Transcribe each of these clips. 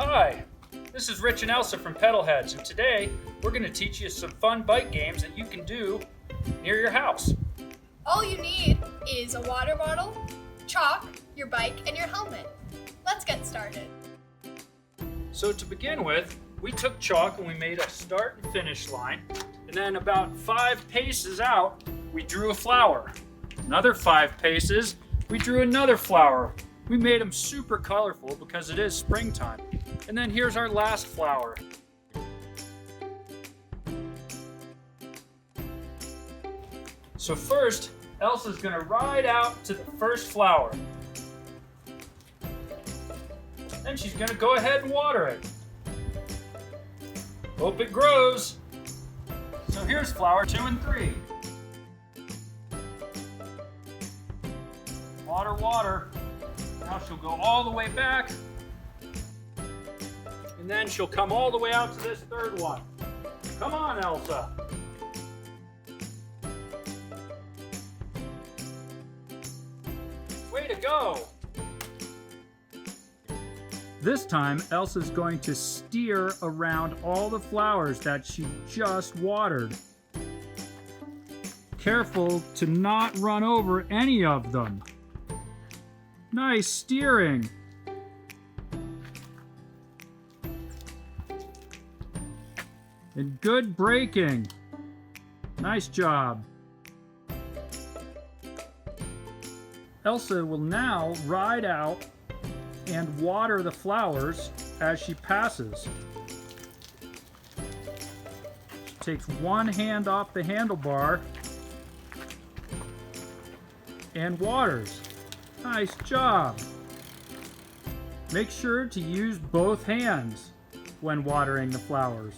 Hi, this is Rich and Elsa from Pedalheads, and today we're going to teach you some fun bike games that you can do near your house. All you need is a water bottle, chalk, your bike, and your helmet. Let's get started. So to begin with, we took chalk and we made a start and finish line, and then about 5 paces out, we drew a flower. Another 5 paces, we drew another flower. We made them super colorful because it is springtime. And then here's our last flower. So first, Elsa's gonna ride out to the first flower. Then she's gonna go ahead and water it. Hope it grows. So here's flower 2 and 3. Water, water. Now she'll go all the way back. And then she'll come all the way out to this third one. Come on, Elsa. Way to go. This time, Elsa's going to steer around all the flowers that she just watered. Careful to not run over any of them. Nice steering. And good braking. Nice job. Elsa will now ride out and water the flowers as she passes. She takes one hand off the handlebar and waters. Nice job. Make sure to use both hands when watering the flowers.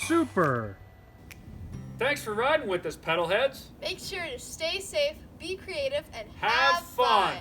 Super! Thanks for riding with us, Pedalheads. Make sure to stay safe, be creative, and Have fun.